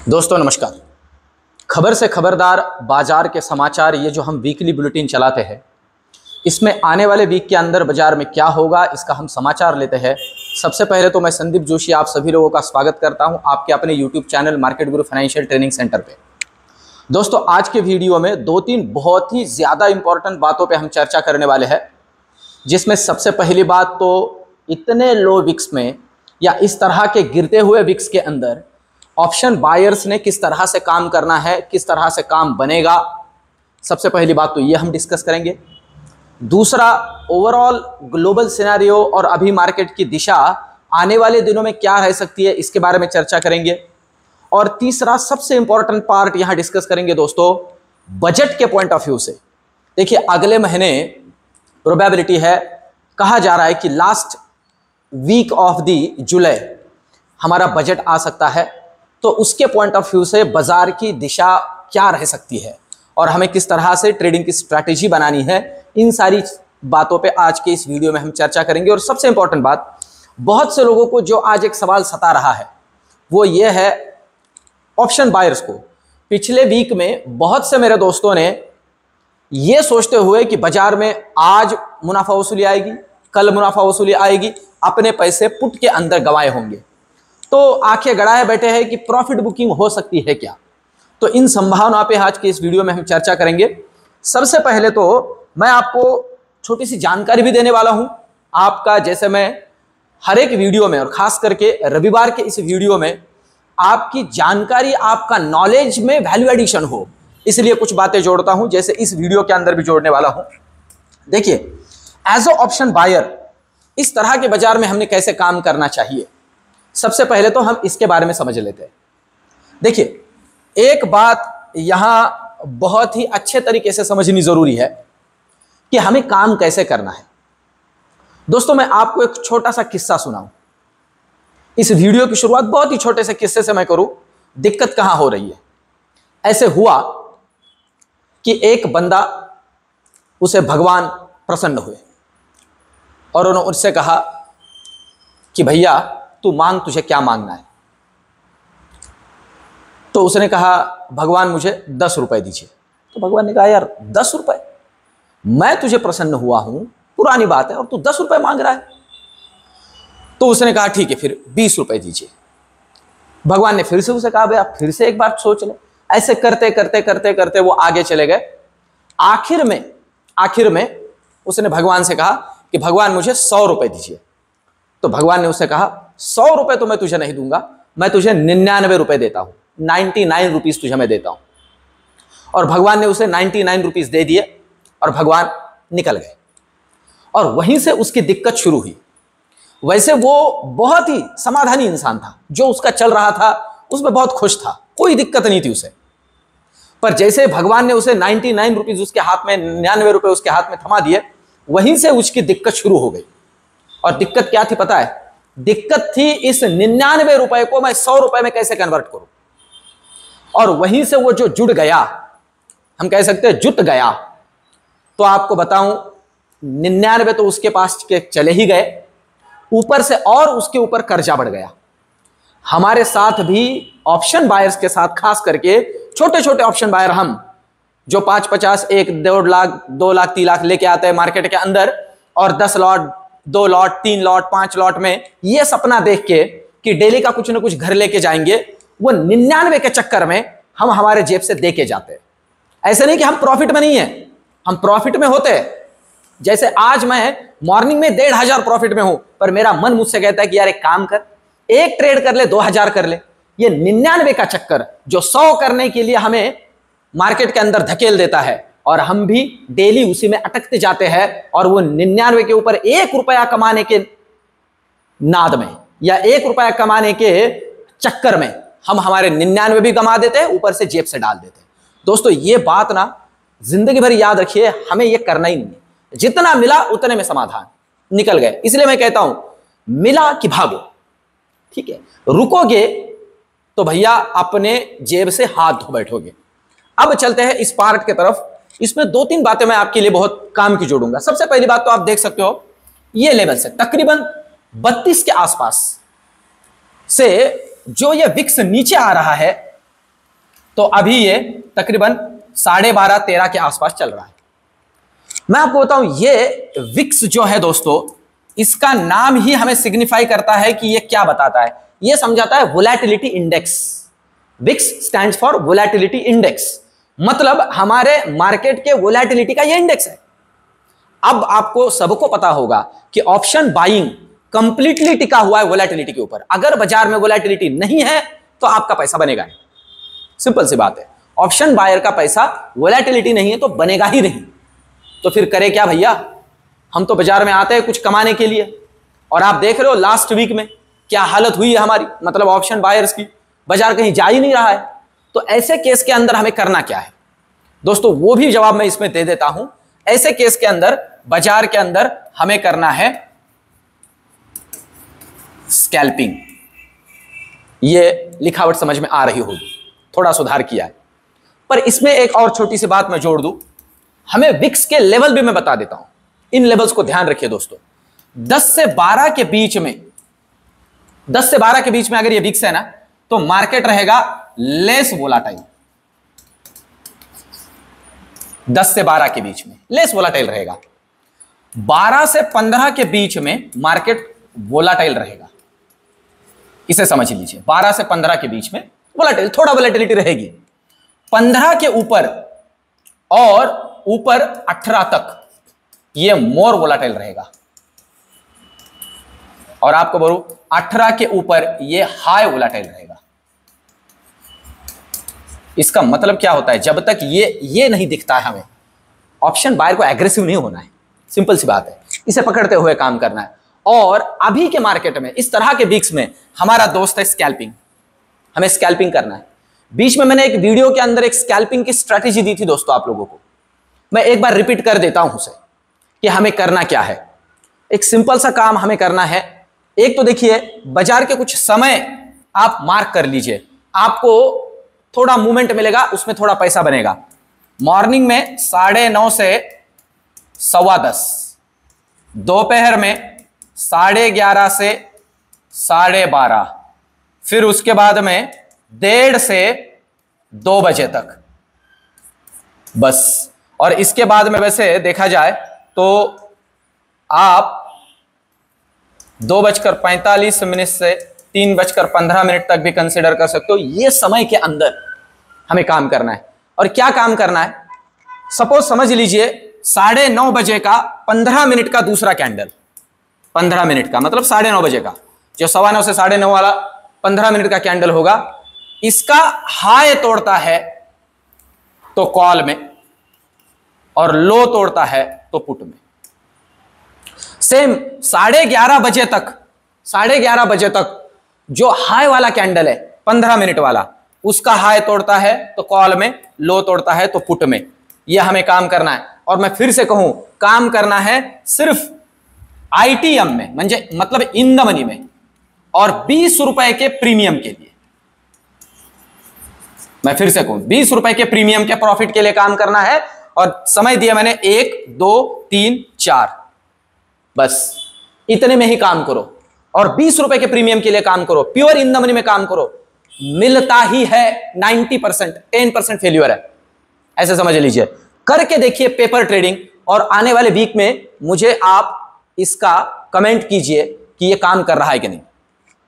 दोस्तों नमस्कार। खबर से खबरदार बाजार के समाचार, ये जो हम वीकली बुलेटिन चलाते हैं, इसमें आने वाले वीक के अंदर बाजार में क्या होगा इसका हम समाचार लेते हैं। सबसे पहले तो मैं संदीप जोशी आप सभी लोगों का स्वागत करता हूं आपके अपने यूट्यूब चैनल मार्केट गुरु फाइनेंशियल ट्रेनिंग सेंटर पे। दोस्तों आज के वीडियो में दो तीन बहुत ही ज़्यादा इंपॉर्टेंट बातों पे हम चर्चा करने वाले हैं, जिसमें सबसे पहली बात तो इतने लो विक्स में या इस तरह के गिरते हुए विक्स के अंदर ऑप्शन बायर्स ने किस तरह से काम करना है, किस तरह से काम बनेगा। सबसे पहली बात तो ये हम डिस्कस करेंगे। दूसरा, ओवरऑल ग्लोबल सिनेरियो और अभी मार्केट की दिशा आने वाले दिनों में क्या रह सकती है, इसके बारे में चर्चा करेंगे। और तीसरा सबसे इंपॉर्टेंट पार्ट यहां डिस्कस करेंगे दोस्तों, बजट के पॉइंट ऑफ व्यू से। देखिए अगले महीने प्रोबेबिलिटी है, कहा जा रहा है कि last week of the July हमारा बजट आ सकता है, तो उसके पॉइंट ऑफ व्यू से बाजार की दिशा क्या रह सकती है और हमें किस तरह से ट्रेडिंग की स्ट्रैटेजी बनानी है, इन सारी बातों पे आज के इस वीडियो में हम चर्चा करेंगे। और सबसे इंपॉर्टेंट बात, बहुत से लोगों को जो आज एक सवाल सता रहा है वो ये है ऑप्शन बायर्स को। पिछले वीक में बहुत से मेरे दोस्तों ने ये सोचते हुए कि बाजार में आज मुनाफा वसूली आएगी, कल मुनाफा वसूली आएगी, अपने पैसे पुट के अंदर गंवाए होंगे, तो आंखें गड़ाए बैठे हैं कि प्रॉफिट बुकिंग हो सकती है क्या। तो इन संभावनाओं पे आज के इस वीडियो में हम चर्चा करेंगे। सबसे पहले तो मैं आपको छोटी सी जानकारी भी देने वाला हूं आपका, जैसे मैं हर एक वीडियो में और खास करके रविवार के इस वीडियो में आपकी जानकारी, आपका नॉलेज में वैल्यू एडिशन हो, इसलिए कुछ बातें जोड़ता हूं, जैसे इस वीडियो के अंदर भी जोड़ने वाला हूं। देखिए एज अ ऑप्शन बायर इस तरह के बाजार में हमने कैसे काम करना चाहिए, सबसे पहले तो हम इसके बारे में समझ लेते हैं। देखिए एक बात यहां बहुत ही अच्छे तरीके से समझनी जरूरी है कि हमें काम कैसे करना है। दोस्तों मैं आपको एक छोटा सा किस्सा सुनाऊं। इस वीडियो की शुरुआत बहुत ही छोटे से किस्से से मैं करूं, दिक्कत कहां हो रही है। ऐसे हुआ कि एक बंदा, उसे भगवान प्रसन्न हुए और उन्होंने उससे कहा कि भैया तू मांग, तुझे क्या मांगना है। तो उसने कहा भगवान मुझे 10 रुपए दीजिए। तो भगवान ने कहा यार 10 रुपए, मैं तुझे प्रसन्न हुआ हूं, पुरानी बात है, और तू 10 रुपए मांग रहा है। तो उसने कहा ठीक है फिर 20 रुपए दीजिए। भगवान ने फिर से उसे कहा भैया फिर से एक बार सोच ले। ऐसे करते करते करते करते वो आगे चले गए। आखिर में उसने भगवान से कहा कि भगवान मुझे 100 रुपए दीजिए। तो भगवान ने उससे कहा 100 रुपए तो मैं तुझे नहीं दूंगा, मैं तुझे 99 रुपए देता हूं, 99 रुपीज तुझे मैं देता हूं। और भगवान ने उसे 99 रुपीज दे दिए और भगवान निकल गए। और वहीं से उसकी दिक्कत शुरू हुई। वैसे वो बहुत ही समाधानी इंसान था, जो उसका चल रहा था उसमें बहुत खुश था, कोई दिक्कत नहीं थी उसे। पर जैसे भगवान ने उसे 99 रुपीज उसके हाथ में, 99 रुपए उसके हाथ में थमा दिए, वहीं से उसकी दिक्कत शुरू हो गई। और दिक्कत क्या थी पता है? दिक्कत थी इस 99 रुपए को मैं 100 रुपए में कैसे कन्वर्ट करूं। और वहीं से वो जो जुड़ गया, हम कह सकते हैं जुट गया। तो आपको बताऊं 99 तो उसके पास के चले ही गए, ऊपर से और उसके ऊपर कर्जा बढ़ गया। हमारे साथ भी ऑप्शन बायर्स के साथ, खास करके छोटे छोटे ऑप्शन बायर, हम जो 5-50, 1, 1.5 लाख, 2 लाख, 3 लाख लेके आते हैं मार्केट के अंदर, और 10 लॉट, 2 लॉट, 3 लॉट, 5 लॉट में ये सपना देख के कि डेली का कुछ ना कुछ घर लेके जाएंगे, वो 99 के चक्कर में हम हमारे जेब से दे के जाते हैं। ऐसे नहीं कि हम प्रॉफिट में नहीं है, हम प्रॉफिट में होते हैं। जैसे आज मैं मॉर्निंग में 1,500 प्रॉफिट में हूं, पर मेरा मन मुझसे कहता है कि यार एक काम कर, एक ट्रेड कर ले, 2,000 कर ले। ये 99 का चक्कर जो 100 करने के लिए हमें मार्केट के अंदर धकेल देता है, और हम भी डेली उसी में अटकते जाते हैं। और वो 99 के ऊपर 1 रुपया कमाने के नाद में या 1 रुपया कमाने के चक्कर में हम हमारे 99 भी कमा देते हैं, ऊपर से जेब से डाल देते हैं। दोस्तों ये बात ना जिंदगी भर याद रखिए, हमें ये करना ही नहीं है। जितना मिला उतने में समाधान, निकल गए। इसलिए मैं कहता हूं मिला कि भागो, ठीक है। रुकोगे तो भैया अपने जेब से हाथ धो बैठोगे। अब चलते हैं इस पार्ट के तरफ। इसमें 2-3 बातें मैं आपके लिए बहुत काम की जोड़ूंगा। सबसे पहली बात तो आप देख सकते हो, ये लेवल से तकरीबन 32 के आसपास से जो ये विक्स नीचे आ रहा है, तो अभी ये तकरीबन 12.5-13 के आसपास चल रहा है। मैं आपको बताऊं, ये विक्स जो है दोस्तों, इसका नाम ही हमें सिग्निफाई करता है कि ये क्या बताता है। ये समझाता है volatility index. VIX stands for volatility index, मतलब हमारे मार्केट के वोलेटिलिटी का ये इंडेक्स है। अब आपको सबको पता होगा कि ऑप्शन बाइंग कंप्लीटली टिका हुआ है वोलेटिलिटी के ऊपर। अगर बाजार में वोलेटिलिटी नहीं है तो आपका पैसा बनेगा नहीं। सिंपल सी बात है, ऑप्शन बायर का पैसा वोलेटिलिटी नहीं है तो बनेगा ही नहीं। तो फिर करे क्या भैया, हम तो बाजार में आते हैं कुछ कमाने के लिए, और आप देख रहे हो लास्ट वीक में क्या हालत हुई है हमारी, मतलब ऑप्शन बायर्स की। बाजार कहीं जा ही नहीं रहा है। तो ऐसे केस के अंदर हमें करना क्या है दोस्तों, वो भी जवाब मैं इसमें दे देता हूं। ऐसे केस के अंदर बाजार के अंदर हमें करना है स्कैल्पिंग। ये लिखावट समझ में आ रही होगी, थोड़ा सुधार किया है, पर इसमें एक और छोटी सी बात मैं जोड़ दूं। हमें विक्स के लेवल भी मैं बता देता हूं, इन लेवल्स को ध्यान रखिए दोस्तों। 10 से 12 के बीच में, 10 से 12 के बीच में अगर ये विक्स है ना, तो मार्केट रहेगा लेस वोलाटाइल। 10 से 12 के बीच में लेस वोलाटाइल रहेगा। 12 से 15 के बीच में मार्केट वोलाटाइल रहेगा। इसे समझ लीजिए, 12 से 15 के बीच में वोलाटाइल, थोड़ा वोलेटिलिटी रहेगी। 15 के ऊपर और ऊपर 18 तक ये मोर वोलाटाइल रहेगा। और आपको बोलूं 18 के ऊपर ये हाई वोलाटाइल रहेगा। इसका मतलब क्या होता है, जब तक ये नहीं दिखता है हमें, ऑप्शन बायर को एग्रेसिव नहीं होना है। सिंपल सी बात है, इसे पकड़ते हुए काम करना है। और अभी के मार्केट में इस तरह के वीक्स में हमारा दोस्त है स्कैल्पिंग। हमें स्कैल्पिंग करना है। बीच में मैंने एक वीडियो के अंदर एक स्कैल्पिंग की स्ट्रेटेजी दी थी दोस्तों आप लोगों को, मैं एक बार रिपीट कर देता हूं उसे कि हमें करना क्या है। एक सिंपल सा काम हमें करना है। एक तो देखिए, बाजार के कुछ समय आप मार्क कर लीजिए, आपको थोड़ा मूवमेंट मिलेगा, उसमें थोड़ा पैसा बनेगा। मॉर्निंग में 9:30 से 10:15, दोपहर में 11:30 से 12:30, फिर उसके बाद में 1:30 से 2 बजे तक, बस। और इसके बाद में वैसे देखा जाए तो आप 2:45 से 3:15 तक भी कंसिडर कर सकते हो। ये समय के अंदर हमें काम करना है। और क्या काम करना है, सपोज समझ लीजिए 9:30 बजे का 15 मिनट का दूसरा कैंडल, 15 मिनट का मतलब 9:30 बजे का, जो 9:15 से 9:30 वाला 15 मिनट का कैंडल होगा, इसका हाई तोड़ता है तो कॉल में और लो तोड़ता है तो पुट में। सेम 11:30 बजे तक, 11:30 बजे तक जो हाई वाला कैंडल है 15 मिनट वाला, उसका हाई तोड़ता है तो कॉल में, लो तोड़ता है तो पुट में। यह हमें काम करना है। और मैं फिर से कहूं, काम करना है सिर्फ आईटीएम में, मतलब इन द मनी में, और 20 रुपए के प्रीमियम के लिए। मैं फिर से कहूं, 20 रुपए के प्रीमियम के प्रॉफिट के लिए काम करना है। और समय दिया मैंने 1, 2, 3, 4, बस इतने में ही काम करो और 20 रुपए के प्रीमियम के लिए काम करो, प्योर इन द मनी में काम करो। मिलता ही है 90%, 10% फेल्यूर है, ऐसे समझ लीजिए। करके देखिए पेपर ट्रेडिंग, और आने वाले वीक में मुझे आप इसका कमेंट कीजिए कि ये काम कर रहा है कि नहीं।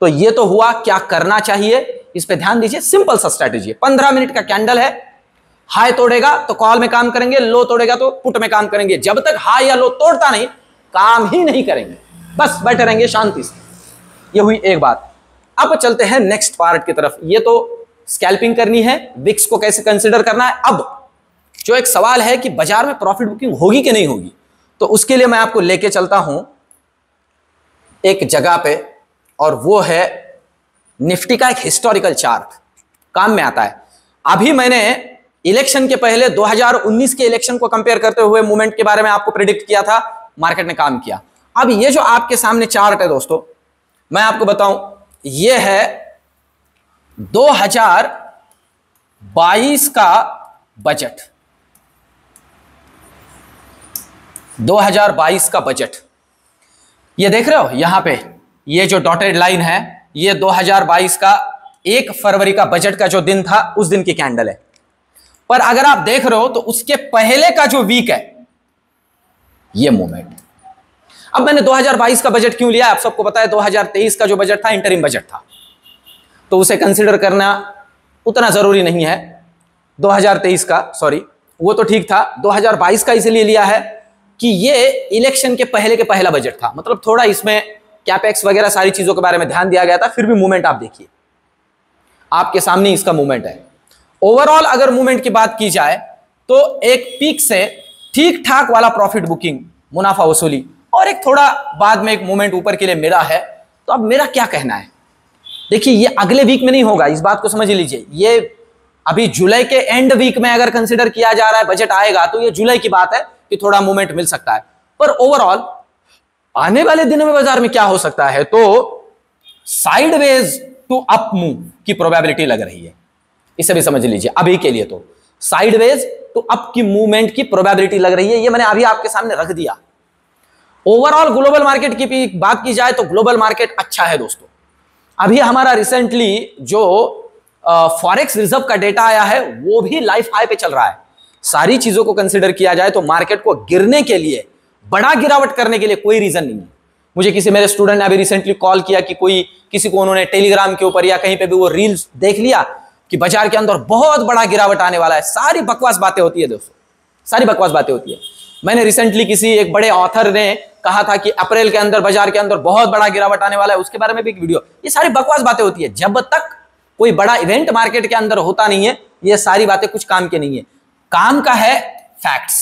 तो ये तो हुआ क्या करना चाहिए, इस पे ध्यान दीजिए। सिंपल सा स्ट्रैटेजी है। 15 मिनट का कैंडल है, हाई तोड़ेगा तो कॉल में काम करेंगे, लो तोड़ेगा तो पुट में काम करेंगे। जब तक हाई या लो तोड़ता नहीं, काम ही नहीं करेंगे, बस बैठे रहेंगे शांति से। ये हुई एक बात। अब चलते हैं नेक्स्ट पार्ट की तरफ। ये तो स्कैल्पिंग करनी है, विक्स को कैसे कंसिडर करना है। अब जो एक सवाल है कि बाजार में प्रॉफिट बुकिंग होगी कि नहीं होगी, तो उसके लिए मैं आपको लेके चलता हूं एक जगह पे, और वो है निफ्टी का एक हिस्टोरिकल चार्ट, काम में आता है। अभी मैंने इलेक्शन के पहले 2019 के इलेक्शन को कंपेयर करते हुए मूवमेंट के बारे में आपको प्रेडिक्ट किया था, मार्केट ने काम किया। अब ये जो आपके सामने चार्ट है दोस्तों, मैं आपको बताऊं, ये है 2022 का बजट, 2022 का बजट। ये देख रहे हो यहां पे, ये जो डॉटेड लाइन है, ये 2022 का 1 फरवरी का बजट का जो दिन था उस दिन की कैंडल है। पर अगर आप देख रहे हो तो उसके पहले का जो वीक है ये मूवमेंट। अब मैंने 2022 का बजट क्यों लिया, आप सबको पता है 2023 का जो बजट था इंटरिम बजट था, तो उसे कंसीडर करना उतना जरूरी नहीं है। 2023 का, सॉरी वो तो ठीक था, 2022 का इसलिए लिया है कि ये इलेक्शन के पहला बजट था, मतलब थोड़ा इसमें कैपेक्स वगैरह सारी चीजों के बारे में ध्यान दिया गया था। फिर भी मूवमेंट आप देखिए, आपके सामने इसका मूवमेंट है। ओवरऑल अगर मूवमेंट की बात की जाए तो एक पीक से ठीक ठाक वाला प्रॉफिट बुकिंग, मुनाफा वसूली, और एक थोड़ा बाद में एक मूवमेंट ऊपर के लिए मिला है। तो अब मेरा क्या कहना है, देखिए ये अगले वीक में नहीं होगा, इस बात को समझ लीजिए। ये अभी जुलाई के एंड वीक में अगर कंसीडर किया जा रहा है, बजट आएगा तो ये जुलाई की बात है कि थोड़ा मूवमेंट मिल सकता है। पर ओवरऑल आने वाले दिनों में बाजार में क्या हो सकता है, तो साइडवेज टू अप मूव की प्रोबेबिलिटी लग रही है, इसे भी समझ लीजिए। अभी के लिए तो साइडवेज टू अप की मूवमेंट की प्रोबेबिलिटी लग रही है, ये मैंने अभी आपके सामने रख दिया। ओवरऑल ग्लोबल मार्केट की बात की जाए तो ग्लोबल मार्केट अच्छा है दोस्तों। अभी हमारा रिसेंटली जो फॉरेक्स रिजर्व का डेटा आया है वो भी लाइफ हाई पे चल रहा है। सारी चीजों को कंसीडर किया जाए तो मार्केट को गिरने के लिए, बड़ा गिरावट करने के लिए कोई रीजन नहीं है। मुझे किसी मेरे स्टूडेंट ने अभी रिसेंटली कॉल किया कि किसी को उन्होंने टेलीग्राम के ऊपर या कहीं पे भी वो रील्स देख लिया कि बाजार के अंदर बहुत बड़ा गिरावट आने वाला है। सारी बकवास बातें होती है दोस्तों, सारी बकवास बातें होती है। मैंने रिसेंटली किसी एक बड़े ऑथर ने कहा था कि अप्रैल के अंदर बाजार के अंदर बहुत बड़ा गिरावट आने वाला है, उसके बारे में भी एक वीडियो। ये सारी बकवास बातें होती है। जब तक कोई बड़ा इवेंट मार्केट के अंदर होता नहीं है, ये सारी बातें कुछ काम की नहीं है। काम का है फैक्ट्स।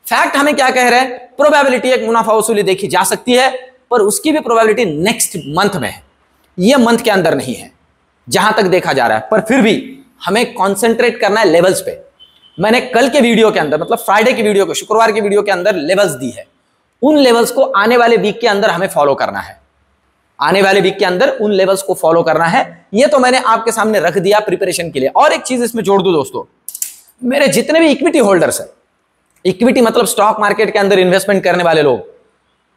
फैक्ट हमें क्या कह रहे हैं, प्रोबेबिलिटी एक मुनाफा वसूली देखी जा सकती है, पर उसकी भी प्रोबेबिलिटी नेक्स्ट मंथ में है, ये मंथ के अंदर नहीं है जहां तक देखा जा रहा है। पर फिर भी हमें कॉन्सेंट्रेट करना है लेवल्स पे। मैंने कल के वीडियो के अंदर, मतलब फ्राइडे की वीडियो को, शुक्रवार की वीडियो के अंदर लेवल्स दी है। उन लेवल्स को आने वाले वीक के अंदर हमें फॉलो करना है। आने वाले वीक के अंदर उन लेवल्स को फॉलो करना है। ये तो मैंने आपके सामने रख दिया प्रिपरेशन के लिए। और एक चीज इसमें जोड़ दूं दोस्तों, मेरे जितने भी इक्विटी होल्डर्स हैं, इक्विटी मतलब स्टॉक मार्केट के अंदर इन्वेस्टमेंट करने वाले लोग,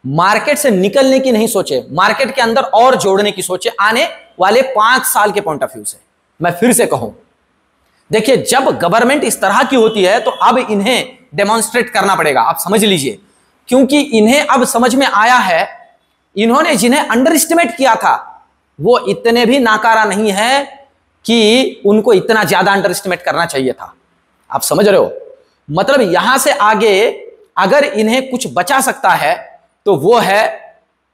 मार्केट से निकलने की नहीं सोचे, मार्केट के अंदर और जोड़ने की सोचे आने वाले 5 साल के पॉइंट ऑफ व्यू से। मैं फिर से कहूं, देखिए जब गवर्नमेंट इस तरह की होती है तो अब इन्हें डेमोन्स्ट्रेट करना पड़ेगा, आप समझ लीजिए। क्योंकि इन्हें अब समझ में आया है, इन्होंने जिन्हें अंडर एस्टिमेट किया था वो इतने भी नाकारा नहीं है कि उनको इतना ज्यादा अंडर एस्टिमेट करना चाहिए था। आप समझ रहे हो, मतलब यहां से आगे अगर इन्हें कुछ बचा सकता है तो वो है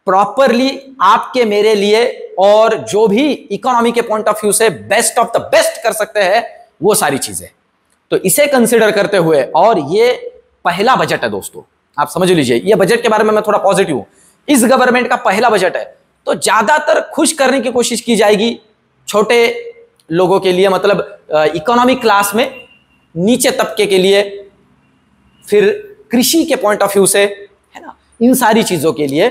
प्रॉपरली आपके मेरे लिए, और जो भी इकोनॉमी के पॉइंट ऑफ व्यू से बेस्ट ऑफ द बेस्ट कर सकते हैं वो सारी चीजें। तो इसे कंसीडर करते हुए, और ये पहला बजट है दोस्तों, आप समझ लीजिए। ये बजट के बारे में मैं थोड़ा पॉजिटिव हूं, इस गवर्नमेंट का पहला बजट है तो ज्यादातर खुश करने की कोशिश की जाएगी छोटे लोगों के लिए, मतलब इकोनॉमिक क्लास में नीचे तबके के लिए, फिर कृषि के पॉइंट ऑफ व्यू से, है ना, इन सारी चीजों के लिए,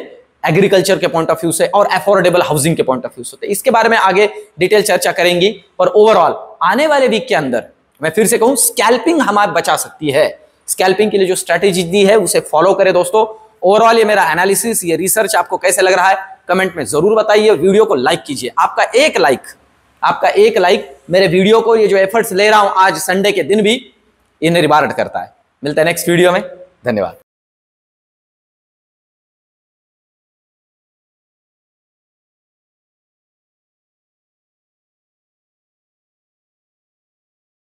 एग्रीकल्चर के पॉइंट ऑफ व्यू से और अफोर्डेबल हाउसिंग के पॉइंट ऑफ व्यू से। इसके बारे में आगे डिटेल चर्चा करेंगी। और ओवरऑल आने वाले वीक के अंदर मैं फिर से कहूं, स्कैल्पिंग हमारी बचा सकती है। स्कैल्पिंग के लिए जो स्ट्रेटेजी दी है उसे फॉलो करें दोस्तों। ओवरऑल ये मेरा एनालिसिस, ये रिसर्च आपको कैसे लग रहा है कमेंट में जरूर बताइए। वीडियो को लाइक कीजिए, आपका एक लाइक मेरे वीडियो को, ये जो एफर्ट्स ले रहा हूं आज संडे के दिन भी, इन्हें रिवार्ड करता है। मिलता है नेक्स्ट वीडियो में, धन्यवाद।